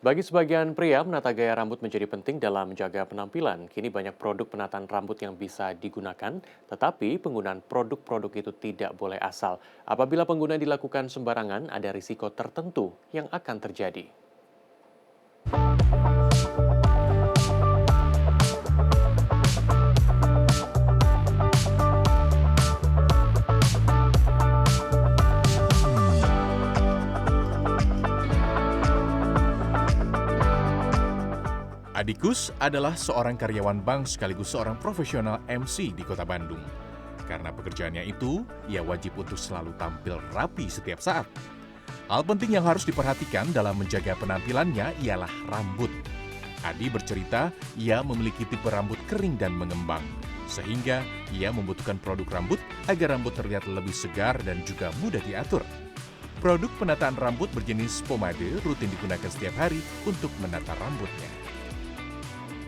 Bagi sebagian pria, menata gaya rambut menjadi penting dalam menjaga penampilan. Kini banyak produk penataan rambut yang bisa digunakan, tetapi penggunaan produk-produk itu tidak boleh asal. Apabila penggunaan dilakukan sembarangan, ada risiko tertentu yang akan terjadi. Adikus adalah seorang karyawan bank sekaligus seorang profesional MC di kota Bandung. Karena pekerjaannya itu, ia wajib untuk selalu tampil rapi setiap saat. Hal penting yang harus diperhatikan dalam menjaga penampilannya ialah rambut. Adi bercerita, ia memiliki tipe rambut kering dan mengembang. Sehingga ia membutuhkan produk rambut agar rambut terlihat lebih segar dan juga mudah diatur. Produk penataan rambut berjenis pomade rutin digunakan setiap hari untuk menata rambutnya.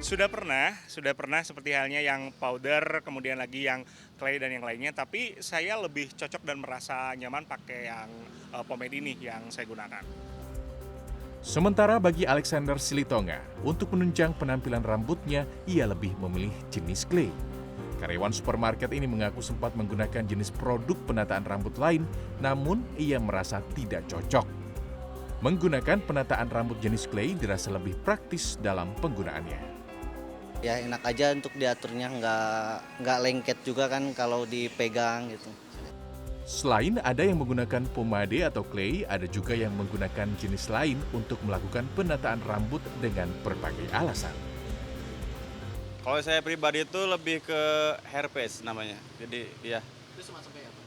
Sudah pernah seperti halnya yang powder, kemudian lagi yang clay dan yang lainnya, tapi saya lebih cocok dan merasa nyaman pakai yang pomade ini yang saya gunakan. Sementara bagi Alexander Silitonga, untuk menunjang penampilan rambutnya, ia lebih memilih jenis clay. Karyawan supermarket ini mengaku sempat menggunakan jenis produk penataan rambut lain, namun ia merasa tidak cocok. Menggunakan penataan rambut jenis clay dirasa lebih praktis dalam penggunaannya. Ya enak aja untuk diaturnya, nggak lengket juga kan kalau dipegang gitu. Selain ada yang menggunakan pomade atau clay, ada juga yang menggunakan jenis lain untuk melakukan penataan rambut dengan berbagai alasan. Kalau saya pribadi itu lebih ke herpes namanya. Jadi ya, Itu semacam kayak apa?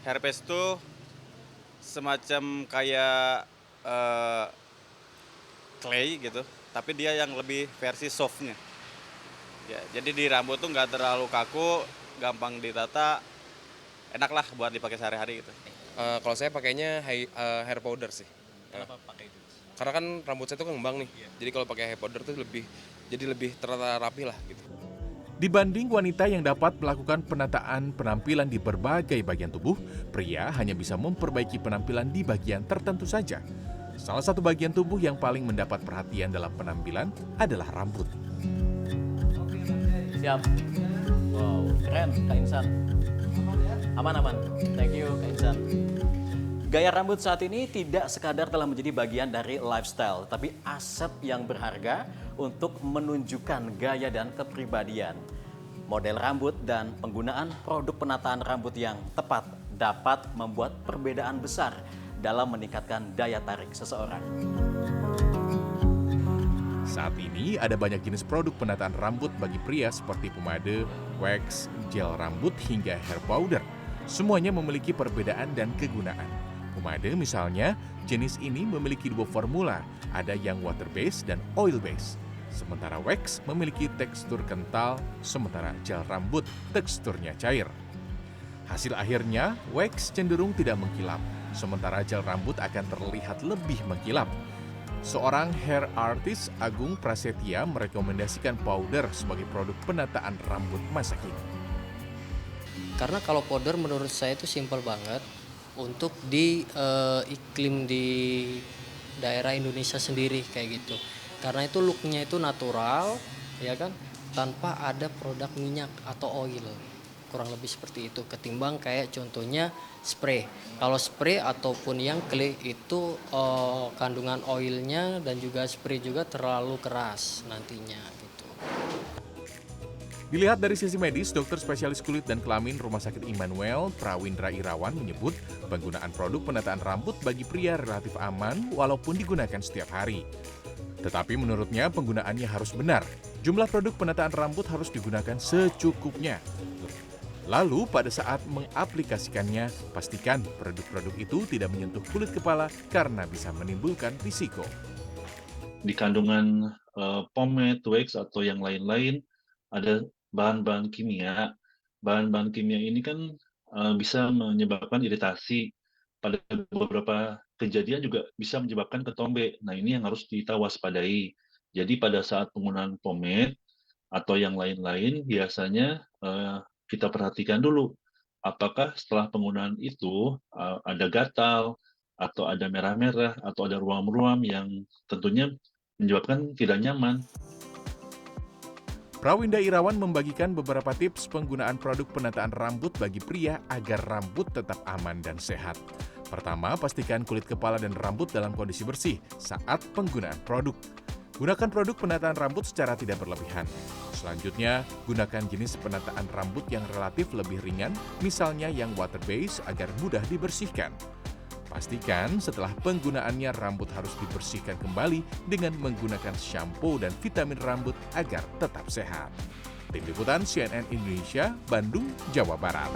herpes itu semacam kayak eh, clay gitu, tapi dia yang lebih versi softnya. Ya, jadi di rambut tuh nggak terlalu kaku, gampang ditata, enak lah buat dipakai sehari-hari gitu. Kalau saya pakainya hair powder sih. Kenapa pakai itu? Karena kan rambut saya tuh kembang nih. Jadi kalau pakai hair powder tuh lebih tertata rapi lah gitu. Dibanding wanita yang dapat melakukan penataan penampilan di berbagai bagian tubuh, pria hanya bisa memperbaiki penampilan di bagian tertentu saja. Salah satu bagian tubuh yang paling mendapat perhatian dalam penampilan adalah rambut. Siap. Wow, keren Kak Insan. Aman-aman. Thank you Kak Insan. Gaya rambut saat ini tidak sekadar telah menjadi bagian dari lifestyle, tapi aset yang berharga untuk menunjukkan gaya dan kepribadian. Model rambut dan penggunaan produk penataan rambut yang tepat dapat membuat perbedaan besar dalam meningkatkan daya tarik seseorang. Saat ini ada banyak jenis produk penataan rambut bagi pria seperti pomade, wax, gel rambut hingga hair powder. Semuanya memiliki perbedaan dan kegunaan. Pomade misalnya, jenis ini memiliki dua formula, ada yang water based dan oil based. Sementara wax memiliki tekstur kental, sementara gel rambut teksturnya cair. Hasil akhirnya, wax cenderung tidak mengkilap, sementara gel rambut akan terlihat lebih mengkilap. Seorang hair artist Agung Prasetya merekomendasikan powder sebagai produk penataan rambut masa kini. Karena kalau powder menurut saya itu simpel banget untuk di iklim di daerah Indonesia sendiri kayak gitu. Karena itu looknya itu natural, ya kan, tanpa ada produk minyak atau oil. Kurang lebih seperti itu. Ketimbang kayak contohnya spray. Kalau spray ataupun yang clay itu kandungan oilnya dan juga spray juga terlalu keras nantinya gitu. Dilihat dari sisi medis, dokter spesialis kulit dan kelamin Rumah Sakit Immanuel, Prawindra Irawan menyebut penggunaan produk penataan rambut bagi pria relatif aman walaupun digunakan setiap hari. Tetapi menurutnya penggunaannya harus benar. Jumlah produk penataan rambut harus digunakan secukupnya. Lalu pada saat mengaplikasikannya, pastikan produk-produk itu tidak menyentuh kulit kepala karena bisa menimbulkan risiko. Di kandungan pomade, wax, atau yang lain-lain ada bahan-bahan kimia. Bahan-bahan kimia ini kan bisa menyebabkan iritasi. Pada beberapa kejadian juga bisa menyebabkan ketombe. Nah, ini yang harus kita waspadai. Jadi pada saat penggunaan pomade atau yang lain-lain, biasanya kita perhatikan dulu apakah setelah penggunaan itu ada gatal atau ada merah-merah atau ada ruam-ruam yang tentunya menyebabkan tidak nyaman. Prawinda Irawan membagikan beberapa tips penggunaan produk penataan rambut bagi pria agar rambut tetap aman dan sehat. Pertama, pastikan kulit kepala dan rambut dalam kondisi bersih saat penggunaan produk. Gunakan produk penataan rambut secara tidak berlebihan. Selanjutnya, gunakan jenis penataan rambut yang relatif lebih ringan, misalnya yang water based agar mudah dibersihkan. Pastikan setelah penggunaannya rambut harus dibersihkan kembali dengan menggunakan shampoo dan vitamin rambut agar tetap sehat. Tim Liputan CNN Indonesia, Bandung, Jawa Barat.